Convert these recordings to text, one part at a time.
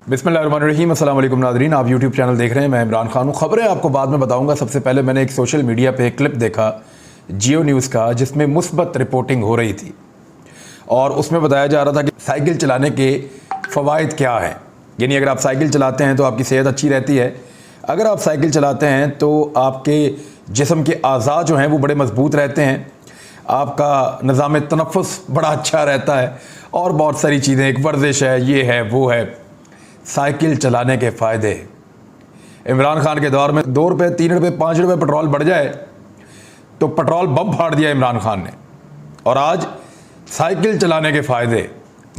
बिस्मिल्लाहिर्रहमानिर्रहीम। अस्सलाम वालेकुम नाज़रीन, आप यूट्यूब चैनल देख रहे हैं। मैं इमरान खान हूँ। खबरें आपको बाद में बताऊंगा। सबसे पहले मैंने एक सोशल मीडिया पे एक क्लिप देखा जियो न्यूज़ का, जिसमें मुस्बत रिपोर्टिंग हो रही थी और उसमें बताया जा रहा था कि साइकिल चलाने के फ़वाइद क्या हैं। यानी अगर आप साइकिल चलाते हैं तो आपकी सेहत अच्छी रहती है। अगर आप साइकिल चलाते हैं तो आपके जिस्म के अज़ा जो हैं वो बड़े मजबूत रहते हैं, आपका निज़ाम तनफ़ुस बड़ा अच्छा रहता है और बहुत सारी चीज़ें, एक वर्जिश है, ये है वो है। साइकिल चलाने के फ़ायदे। इमरान खान के दौर में 2 रुपये 3 रुपये 5 रुपये पेट्रोल बढ़ जाए तो पेट्रोल बम फाड़ दिया इमरान खान ने, और आज साइकिल चलाने के फ़ायदे।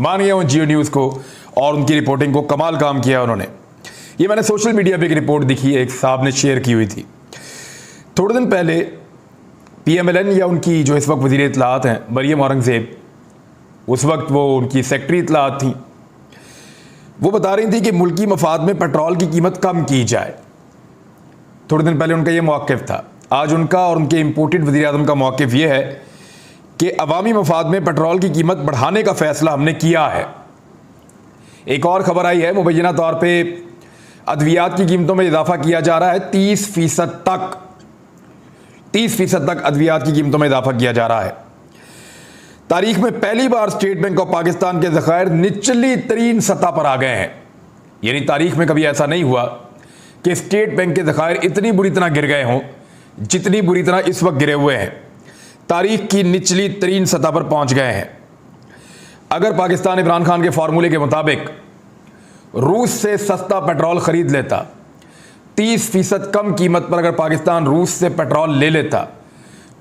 मान गया हूँ जियो न्यूज़ को और उनकी रिपोर्टिंग को, कमाल काम किया उन्होंने। ये मैंने सोशल मीडिया पे एक रिपोर्ट दिखी है, एक साहब ने शेयर की हुई थी थोड़े दिन पहले। PMLN या उनकी जो इस वक्त वज़ीर इत्तलाआत हैं मरियम औरंगज़ेब, उस वक्त वो उनकी सेक्रेटरी इत्तलाआत थी, वो बता रही थी कि मुल्की मफाद में पेट्रोल की कीमत कम की जाए। थोड़े दिन पहले उनका ये मौक़िफ़ था। आज उनका और उनके इम्पोर्टेड वज़ीर आज़म का मौक़िफ़ ये है कि अवामी मफाद में पेट्रोल की कीमत बढ़ाने का फ़ैसला हमने किया है। एक और ख़बर आई है, मुबैना तौर पर अद्वियात की कीमतों में इजाफ़ा किया जा रहा है। 30% तक अद्वियात की कीमतों में इजाफ़ा किया जा रहा है। तारीख में पहली बार स्टेट बैंक ऑफ पाकिस्तान के ज़खायर निचली तरीन सतह पर आ गए हैं। यानी तारीख में कभी ऐसा नहीं हुआ कि स्टेट बैंक के ज़खायर इतनी बुरी तरह गिर गए हों जितनी बुरी तरह इस वक्त गिरे हुए हैं। तारीख की निचली तरीन सतह पर पहुंच गए हैं। अगर पाकिस्तान इमरान खान के फार्मूले के मुताबिक रूस से सस्ता पेट्रोल ख़रीद लेता, 30% कम कीमत पर अगर पाकिस्तान रूस से पेट्रोल ले लेता,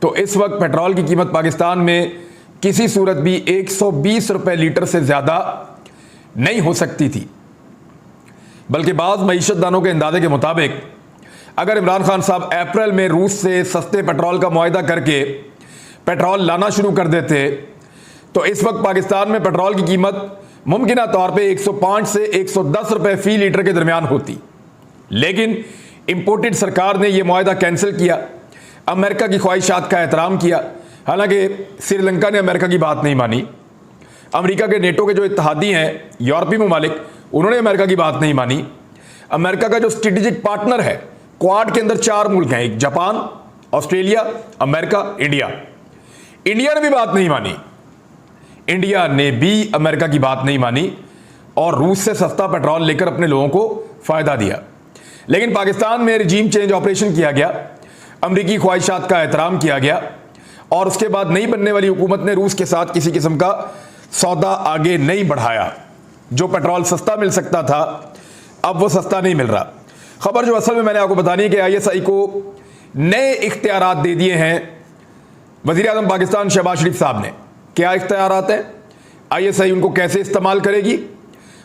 तो इस वक्त पेट्रोल की कीमत पाकिस्तान में किसी सूरत भी 120 रुपये लीटर से ज़्यादा नहीं हो सकती थी। बल्कि बाज़ मईशतदानों के अंदाजे के मुताबिक अगर इमरान खान साहब अप्रैल में रूस से सस्ते पेट्रोल का मुआहदा करके पेट्रोल लाना शुरू कर देते तो इस वक्त पाकिस्तान में पेट्रोल की कीमत मुमकिना तौर पे 105 से 110 रुपये फ़ी लीटर के दरमियान होती। लेकिन इम्पोर्टेड सरकार ने यह मुआहदा कैंसिल किया, अमेरिका की ख्वाहिशात का एहतराम किया। हालांकि श्रीलंका ने अमेरिका की बात नहीं मानी। अमेरिका के नेटो के जो इत्तेहादी हैं यूरोपीय ममालिक, उन्होंने अमेरिका की बात नहीं मानी। अमेरिका का जो स्ट्रेटेजिक पार्टनर है, क्वाड के अंदर 4 मुल्क हैं, एक Japan, Australia, America, India. India ने भी बात नहीं मानी। इंडिया ने भी अमेरिका की बात नहीं मानी और रूस से सस्ता पेट्रोल लेकर अपने लोगों को फ़ायदा दिया। लेकिन पाकिस्तान में रिजीम चेंज ऑपरेशन किया गया, अमरीकी ख्वाहिशात का एहतराम किया गया और उसके बाद नई बनने वाली हुकूमत ने रूस के साथ किसी किस्म का सौदा आगे नहीं बढ़ाया। जो पेट्रोल सस्ता मिल सकता था अब वो सस्ता नहीं मिल रहा। खबर जो असल में मैंने आपको बतानी है कि ISI को नए इख्तियारात दे दिए हैं वज़ीर आज़म पाकिस्तान शहबाज शरीफ साहब ने। क्या इख्तियारात हैं, ISI उनको कैसे इस्तेमाल करेगी,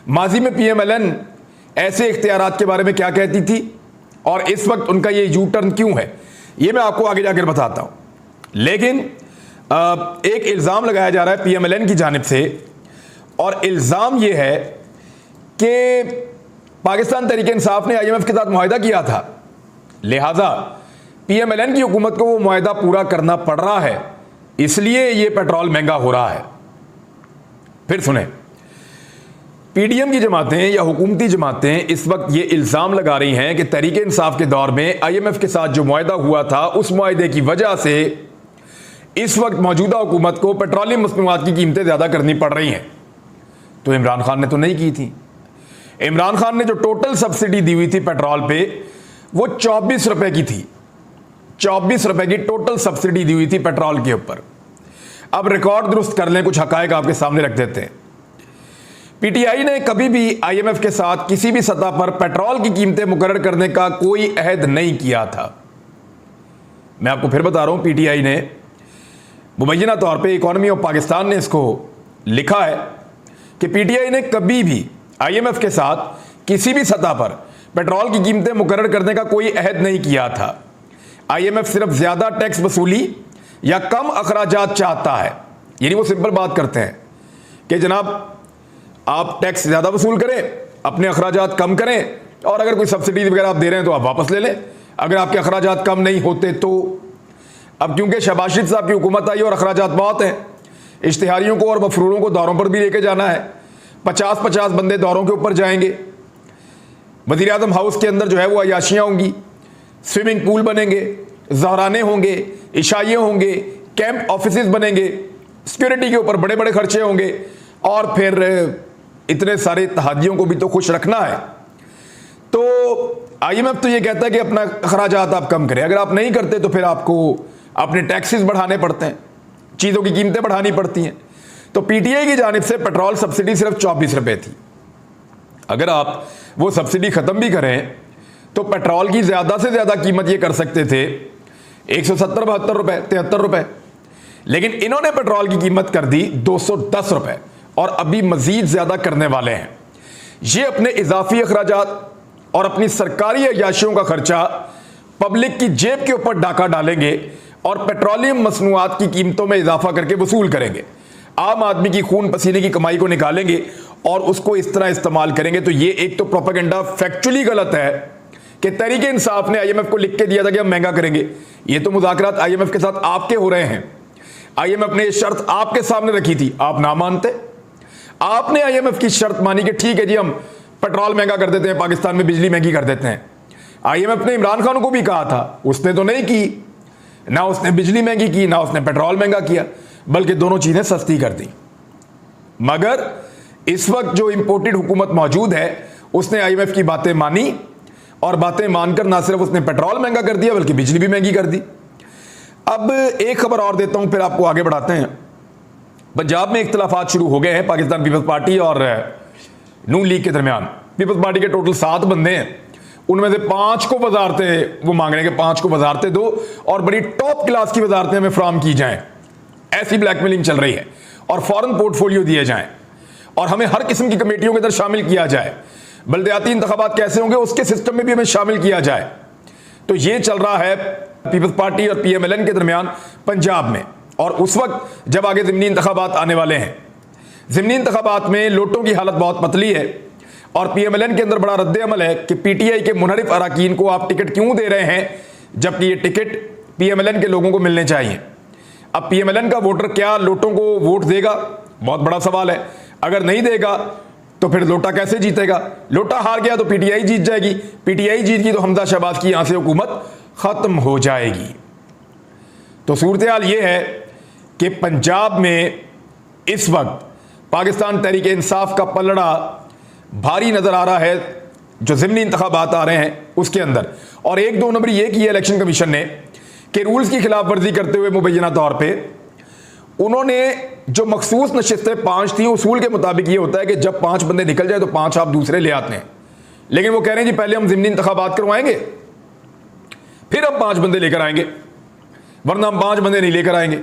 माजी में PMLN ऐसे इख्तियारात के बारे में क्या कहती थी और इस वक्त उनका ये यू टर्न क्यों है, ये मैं आपको आगे जाकर बताता हूँ। लेकिन एक इल्ज़ाम लगाया जा रहा है PMLN की जानिब से, और इल्ज़ाम यह है कि पाकिस्तान तहरीक इंसाफ ने IMF के साथ मुआहदा किया था, लिहाजा PMLN की हुकूमत को वो मुआहदा पूरा करना पड़ रहा है, इसलिए ये पेट्रोल महंगा हो रहा है। फिर सुने, PDM की जमातें या हुकूमती जमातें इस वक्त ये इल्ज़ाम लगा रही हैं कि तहरीक इंसाफ के दौर में IMF के साथ जो मुआहदा हुआ था, उस मुआहदे की वजह से इस वक्त मौजूदा हुकूमत को पेट्रोलियम मसनूआत की कीमतें ज़्यादा करनी पड़ रही हैं। तो इमरान खान ने तो नहीं की थी। इमरान खान ने जो टोटल सब्सिडी दी हुई थी पेट्रोल पे, वो 24 रुपये की थी। 24 रुपये की टोटल सब्सिडी दी हुई थी पेट्रोल के ऊपर। अब रिकॉर्ड दुरुस्त कर लें, कुछ हकायक आपके सामने रख देते हैं। PTI ने कभी भी IMF के साथ किसी भी सतह पर पेट्रोल की कीमतें मुकर्रर करने का कोई अहद नहीं किया था। मैं आपको फिर बता रहा हूं, PTI ने मुबैना तौर पे इकॉनमी ऑफ पाकिस्तान ने इसको लिखा है कि PTI ने कभी भी IMF के साथ किसी भी सतह पर पेट्रोल की कीमतें मुकर्रर करने का कोई अहद नहीं किया था। IMF सिर्फ ज़्यादा टैक्स वसूली या कम अखराजात चाहता है। यानी वो सिंपल बात करते हैं कि जनाब आप टैक्स ज़्यादा वसूल करें, अपने अखराजात कम करें, और अगर कोई सब्सिडी वगैरह आप दे रहे हैं तो आप वापस ले लें। अगर आपके अखराजात कम नहीं होते तो अब क्योंकि शहबाज शरीफ साहब की हुकूमत आई और अखराजात बहुत हैं, इश्तिहारियों को और मफरूरों को दौरों पर भी लेके जाना है, 50-50 बंदे दौरों के ऊपर जाएंगे, वज़ीर आज़म हाउस के अंदर जो है वो अयाशियाँ होंगी, स्विमिंग पूल बनेंगे, ज़हराने होंगे, इशाइये होंगे, कैंप ऑफिसेज बनेंगे, सिक्योरिटी के ऊपर बड़े बड़े खर्चे होंगे, और फिर इतने सारे तहादियों को भी तो खुश रखना है। तो IMF तो ये कहता है कि अपना खराजात आप कम करें। अगर आप नहीं करते तो फिर आपको अपने टैक्सेस बढ़ाने पड़ते हैं, चीज़ों की कीमतें बढ़ानी पड़ती हैं। तो PTI की जानिब से पेट्रोल सब्सिडी सिर्फ 24 रुपये थी। अगर आप वो सब्सिडी ख़त्म भी करें तो पेट्रोल की ज़्यादा से ज़्यादा कीमत ये कर सकते थे 170-72 रुपये, 73 रुपये, लेकिन इन्होंने पेट्रोल की कीमत कर दी 210 रुपये और अभी मज़ीद ज़्यादा करने वाले हैं। ये अपने इजाफी अखराजात और अपनी सरकारी अयाशियों का खर्चा पब्लिक की जेब के ऊपर डाका डालेंगे और पेट्रोलियम मसनूआत की कीमतों में इजाफा करके वसूल करेंगे। आम आदमी की खून पसीने की कमाई को निकालेंगे और उसको इस तरह इस्तेमाल करेंगे। तो ये एक तो प्रोपेगेंडा फैक्चुअली गलत है कि तहरीक इंसाफ ने IMF को लिख के दिया था कि हम महंगा करेंगे। ये तो मुज़ाकरात IMF के साथ आपके हो रहे हैं। IMF ने ये शर्त आपके सामने रखी थी, आप ना मानते। आपने IMF की शर्त मानी कि ठीक है जी, हम पेट्रोल महंगा कर देते हैं, पाकिस्तान में बिजली महंगी कर देते हैं। IMF ने इमरान खान को भी कहा था, उसने तो नहीं की, ना उसने बिजली महंगी की, ना उसने पेट्रोल महंगा किया, बल्कि दोनों चीजें सस्ती कर दी। मगर इस वक्त जो इंपोर्टेड हुकूमत मौजूद है उसने IMF की बातें मानी और बातें मानकर ना सिर्फ उसने पेट्रोल महंगा कर दिया बल्कि बिजली भी महंगी कर दी। अब एक खबर और देता हूं, फिर आपको आगे बढ़ाते हैं। पंजाब में इख्तिलाफात शुरू हो गए हैं पाकिस्तान पीपल्स पार्टी और नून लीग के दरमियान। पीपल्स पार्टी के टोटल 7 बंदे हैं, उनमें से 5 को वजारतें वो मांग रहे हैं कि 5 को वजारतें दो और बड़ी टॉप क्लास की वजारतें हमें फ्राहम की जाएं। ऐसी ब्लैकमेलिंग चल रही है और फॉरेन पोर्टफोलियो दिए जाएं और हमें हर किस्म की कमेटियों के अंदर शामिल किया जाए। बल्दियाती इंतखाबात कैसे होंगे उसके सिस्टम में भी हमें शामिल किया जाए। तो ये चल रहा है पीपल्स पार्टी और PMLN के दरमियान पंजाब में। और उस वक्त जब आगे ज़िमनी इंतखाबात आने वाले हैं, ज़िमनी इंतखाबात में लोटों की हालत बहुत पतली है और PMLN के अंदर बड़ा रद्द अमल है कि PTI के मुनहरिफ अराकीन को आप टिकट क्यों दे रहे हैं जबकि ये टिकट PMLN के लोगों को मिलने चाहिए। अब PMLN का वोटर क्या लोटों को वोट देगा, बहुत बड़ा सवाल है। अगर नहीं देगा तो फिर लोटा कैसे जीतेगा? लोटा हार गया तो PTI जीत जाएगी, PTI जीत गई तो हमजा शहबाज की यहां से हुकूमत खत्म हो जाएगी। तो सूरत हाल ये है कि पंजाब में इस वक्त पाकिस्तान तहरीक इंसाफ का पलड़ा भारी नजर आ रहा है जो ज़िमनी इंतखाबात आ रहे हैं उसके अंदर। और 1-2 नंबर ये किया इलेक्शन कमीशन ने कि रूल्स की खिलाफ वर्जी करते हुए मुबैना तौर पे उन्होंने जो मखसूस नशिस्तें 5 थी, उसूल के मुताबिक ये होता है कि जब 5 बंदे निकल जाए तो 5 आप दूसरे ले आते हैं। लेकिन वो कह रहे हैं जी पहले हम ज़िमनी इंतखाबात करवाएंगे फिर हम 5 बंदे लेकर आएंगे, वरना हम 5 बंदे नहीं लेकर आएंगे।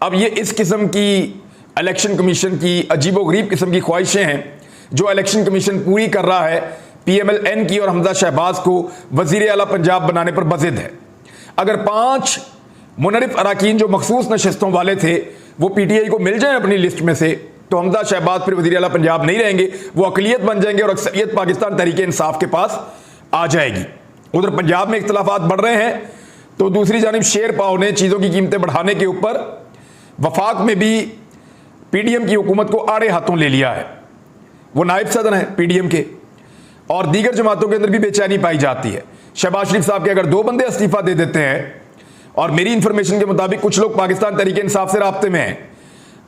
अब ये इस किस्म की इलेक्शन कमीशन की अजीबोगरीब किस्म की ख्वाहिशें हैं जो इलेक्शन कमीशन पूरी कर रहा है PMLN की और हमजा शहबाज को वज़ीर आला पंजाब बनाने पर बज़िद है। अगर 5 मुनरिफ अराकीन जो मखसूस नशिस्तों वाले थे वो PTI को मिल जाए अपनी लिस्ट में से तो हमजा शहबाज फिर वज़ीर आला पंजाब नहीं रहेंगे, वो अक़लियत बन जाएंगे और अक्सरियत पाकिस्तान तहरीक इंसाफ के पास आ जाएगी। उधर पंजाब में इख्तिलाफात बढ़ रहे हैं तो दूसरी जानिब शेर पाव ने चीज़ों की कीमतें बढ़ाने के ऊपर वफाक में भी PDM की हुकूमत को आड़े हाथों ले लिया है। वो नायब सदर हैं PDM के और दीगर जमातों के अंदर भी बेचैनी पाई जाती है। शहबाज शरीफ साहब के अगर 2 बंदे इस्तीफा दे देते हैं और मेरी इंफॉर्मेशन के मुताबिक कुछ लोग पाकिस्तान तहरीक इंसाफ से राब्ते में हैं,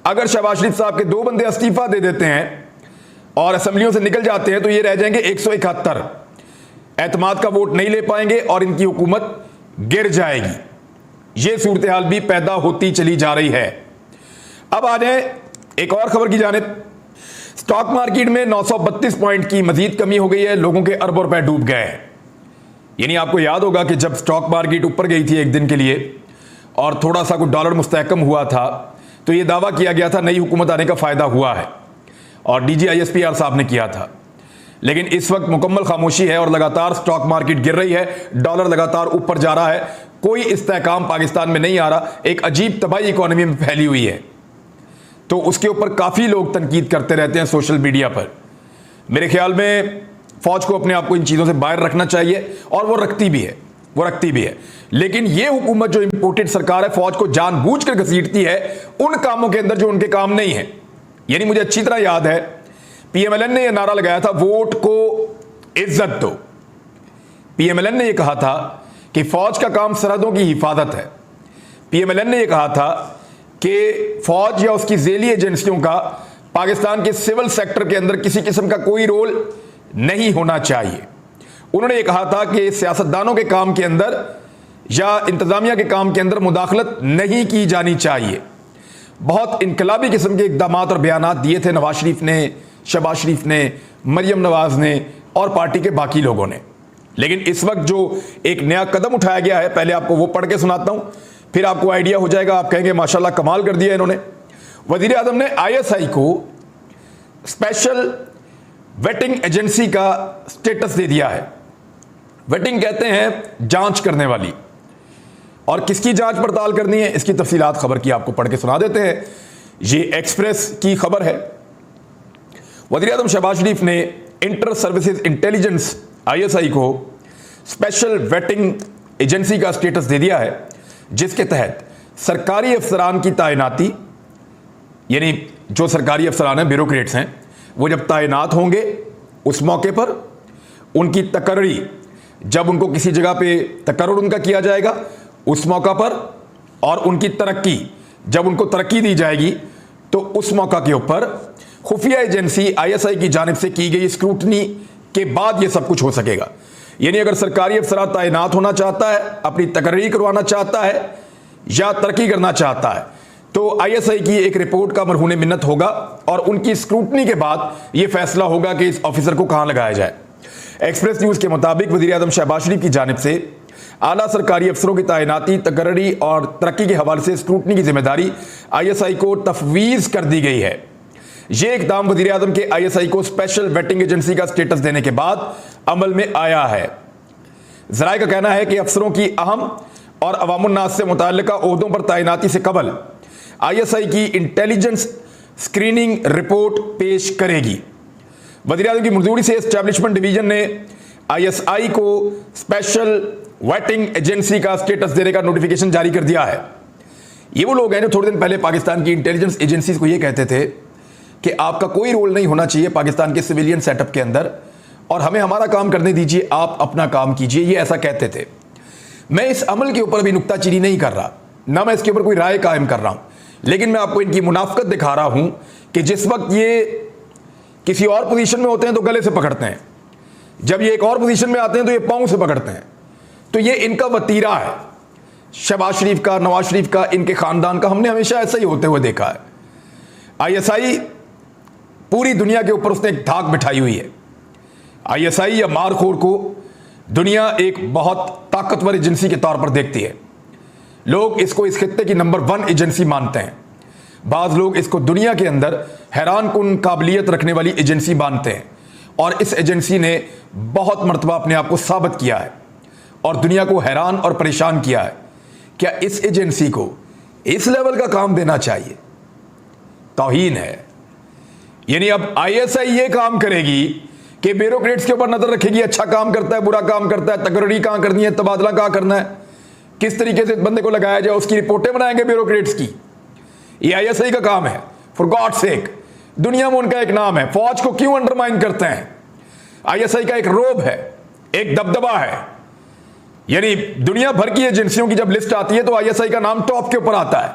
अगर शहबाज शरीफ साहब के 2 बंदे इस्तीफा दे देते हैं और असम्बलियों से निकल जाते हैं तो ये रह जाएंगे 171, एतमाद का वोट नहीं ले पाएंगे और इनकी हुकूमत गिर जाएगी। ये सूरत हाल भी पैदा होती चली जा रही है। अब आ जाए एक और खबर की जानिब। स्टॉक मार्केट में 932 पॉइंट की मजीद कमी हो गई है, लोगों के अरबों रुपए डूब गए हैं। यानी आपको याद होगा कि जब स्टॉक मार्केट ऊपर गई थी एक दिन के लिए और थोड़ा सा कुछ डॉलर मुस्तहकम हुआ था तो ये दावा किया गया था नई हुकूमत आने का फ़ायदा हुआ है और DG ISPR साहब ने किया था। लेकिन इस वक्त मुकम्मल खामोशी है और लगातार स्टॉक मार्केट गिर रही है, डॉलर लगातार ऊपर जा रहा है, कोई इस्तेहकाम पाकिस्तान में नहीं आ रहा, एक अजीब तबाही इकॉनमी में फैली हुई है। तो उसके ऊपर काफ़ी लोग तनकीद करते रहते हैं सोशल मीडिया पर। मेरे ख्याल में फ़ौज को अपने आप को इन चीज़ों से बाहर रखना चाहिए और वो रखती भी है। लेकिन ये हुकूमत जो इंपोर्टेड सरकार है फ़ौज को जानबूझकर घसीटती है उन कामों के अंदर जो उनके काम नहीं है। यानी मुझे अच्छी तरह याद है PMLN ने यह नारा लगाया था वोट को इज्जत दो। पीएमएलएन ने यह कहा था कि फौज का काम सरहदों की हिफाजत है। पीएमएलएन ने यह कहा था कि फौज या उसकी झेली एजेंसियों का पाकिस्तान के सिविल सेक्टर के अंदर किसी किस्म का कोई रोल नहीं होना चाहिए। उन्होंने यह कहा था कि सियासतदानों के काम के अंदर या इंतजामिया के काम के अंदर मुदाखलत नहीं की जानी चाहिए। बहुत इनकलाबी किस्म के इकदाम और बयान दिए थे नवाज शरीफ ने, शहबाज शरीफ ने, मरियम नवाज ने और पार्टी के बाकी लोगों ने। लेकिन इस वक्त जो एक नया कदम उठाया गया है, पहले आपको वो पढ़ के सुनाता हूं, फिर आपको आइडिया हो जाएगा, आप कहेंगे माशाल्लाह कमाल कर दिया इन्होंने। वजीर आजम ने आईएसआई को स्पेशल वेटिंग एजेंसी का स्टेटस दे दिया है। वेटिंग कहते हैं जांच करने वाली, और किसकी जांच पड़ताल करनी है इसकी तफसीलात खबर की आपको पढ़ के सुना देते हैं। ये एक्सप्रेस की खबर है। वज़ीर आज़म शहबाज शरीफ ने इंटर सर्विसेज इंटेलिजेंस आईएसआई को स्पेशल वेटिंग एजेंसी का स्टेटस दे दिया है, जिसके तहत सरकारी अफसरान की तैनाती, यानी जो सरकारी अफसरान हैं, ब्यूरोक्रेट्स हैं, वो जब तैनात होंगे उस मौके पर उनकी तकर्री, जब उनको किसी जगह पे तकर्रुर उनका किया जाएगा उस मौका पर, और उनकी तरक्की, जब उनको तरक्की दी जाएगी तो उस मौका के ऊपर खुफिया एजेंसी आईएसआई की जानिब से की गई स्क्रूटनी के बाद यह सब कुछ हो सकेगा। यानी अगर सरकारी अफसर तैनात होना चाहता है, अपनी तकर्री करवाना चाहता है या तरक्की करना चाहता है, तो आईएसआई की एक रिपोर्ट का मरहून मिन्नत होगा और उनकी स्क्रूटनी के बाद यह फैसला होगा कि इस ऑफिसर को कहां लगाया जाए। एक्सप्रेस न्यूज के मुताबिक वज़ीर आज़म शहबाज शरीफ की जानिब से आला सरकारी अफसरों की तैनाती, तकर्री और तरक्की के हवाले से स्क्रूटनी की जिम्मेदारी आईएसआई को तफवीज़ कर दी गई है। यह इकदाम वज़ीर आज़म के आईएसआई को स्पेशल वेटिंग एजेंसी का स्टेटस देने के बाद अमल में आया है। ज़राए का कहना है कि अफसरों की अहम और अवामुन्नास से मुताल्लिका ओहदों पर तैनाती से कबल आईएसआई की इंटेलिजेंस स्क्रीनिंग रिपोर्ट पेश करेगी। वज़ीर आज़म की मंजूरी से एस्टैब्लिशमेंट डिवीजन ने आईएसआई को स्पेशल वेटिंग एजेंसी का स्टेटस देने का नोटिफिकेशन जारी कर दिया है। ये वो लोग हैं जो थोड़े दिन पहले पाकिस्तान की इंटेलिजेंस एजेंसीज को ये कहते थे कि आपका कोई रोल नहीं होना चाहिए पाकिस्तान के सिविलियन सेटअप के अंदर और हमें हमारा काम करने दीजिए, आप अपना काम कीजिए, ये ऐसा कहते थे। मैं इस अमल के ऊपर भी नुक्ताचीनी नहीं कर रहा, ना मैं इसके ऊपर कोई राय कायम कर रहा हूं, लेकिन मैं आपको इनकी मुनाफकत दिखा रहा हूं कि जिस वक्त ये किसी और पोजीशन में होते हैं तो गले से पकड़ते हैं, जब ये एक और पोजीशन में आते हैं तो ये पांव से पकड़ते हैं। तो ये इनका वतीरा है, शहबाज शरीफ का, नवाज शरीफ का, इनके खानदान का। हमने हमेशा ऐसा ही होते हुए देखा है। आईएसआई पूरी दुनिया के ऊपर उसने एक धाक बिठाई हुई है। आईएसआई या मारखोर को दुनिया एक बहुत ताकतवर एजेंसी के तौर पर देखती है। लोग इसको इस खित्ते की नंबर 1 एजेंसी मानते हैं। बाज़ लोग इसको दुनिया के अंदर हैरान कुन काबिलियत रखने वाली एजेंसी मानते हैं, और इस एजेंसी ने बहुत मरतबा अपने आप को साबित किया है और दुनिया को हैरान और परेशान किया है। क्या इस एजेंसी को इस लेवल का काम देना चाहिए? तौहीन है। यानी अब आईएसआई ये काम करेगी कि ब्यूरोक्रेट्स के ऊपर नजर रखेगी, अच्छा काम करता है, बुरा काम करता है, तकर्री कहां करनी है, तबादला कहां करना है, किस तरीके से बंदे को लगाया जाए, उसकी रिपोर्टें बनाएंगे ब्यूरोक्रेट्स की। ये आईएसआई का काम है। फॉर गॉड सेक, दुनिया में उनका एक नाम है। फौज को क्यों अंडरमाइन करते हैं? आईएसआई का एक रोब है, एक दबदबा है। यानी दुनिया भर की एजेंसियों की जब लिस्ट आती है तो आईएसआई का नाम टॉप के ऊपर आता है।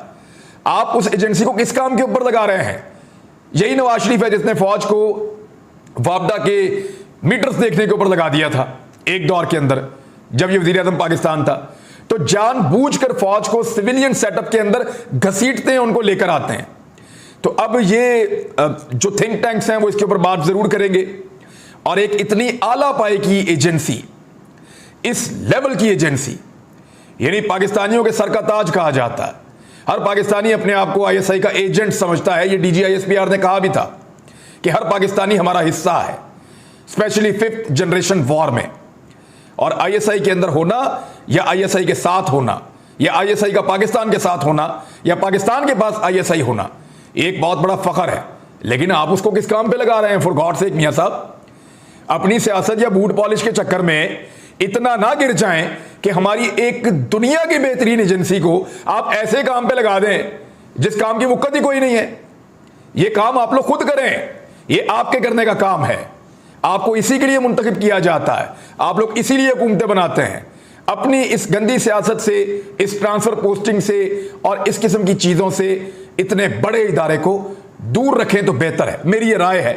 आप उस एजेंसी को किस काम के ऊपर लगा रहे हैं? यही नवाज शरीफ है जिसने फौज को वापडा के मीटर्स देखने के ऊपर लगा दिया था एक दौर के अंदर, जब ये वजीर आज़म पाकिस्तान था। तो जानबूझकर फौज को सिविलियन सेटअप के अंदर घसीटते हैं, उनको लेकर आते हैं। तो अब ये जो थिंक टैंक्स हैं वो इसके ऊपर बात जरूर करेंगे। और एक इतनी आला पाए की एजेंसी, इस लेवल की एजेंसी, यानी पाकिस्तानियों के सर का ताज कहा जाता है। हर पाकिस्तानी अपने आप को आईएसआई का एजेंट समझता है। ये डीजीआईएसपीआर ने कहा भी था कि हर पाकिस्तानी हमारा हिस्सा है, स्पेशली 5th जनरेशन वॉर में। और आईएसआई के अंदर होना या आईएसआई के साथ होना या आईएसआई का पाकिस्तान के साथ होना या पाकिस्तान के पास आईएसआई होना एक बहुत बड़ा फख्र है। लेकिन आप उसको किस काम पे लगा रहे हैं? फॉर गॉड सेक मियां साहब, अपनी सियासत या बूट पॉलिश के चक्कर में इतना ना गिर जाएं कि हमारी एक दुनिया की बेहतरीन एजेंसी को आप ऐसे काम पे लगा दें जिस काम की वक़्त ही कोई नहीं है। ये काम आप लोग खुद करें, ये आपके करने का काम है। आपको इसी के लिए मुंतखब किया जाता है, आप लोग इसीलिए हुकूमतें बनाते हैं। अपनी इस गंदी सियासत से, इस ट्रांसफर पोस्टिंग से और इस किस्म की चीज़ों से इतने बड़े इदारे को दूर रखें तो बेहतर है। मेरी ये राय है,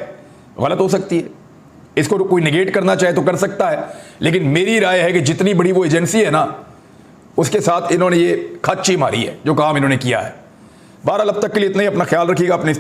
गलत हो सकती है, इसको कोई निगेट करना चाहे तो कर सकता है, लेकिन मेरी राय है कि जितनी बड़ी वो एजेंसी है ना, उसके साथ इन्होंने ये खच्ची मारी है जो काम इन्होंने किया है। बहरहाल अब तक के लिए इतना ही। अपना ख्याल रखिएगा अपने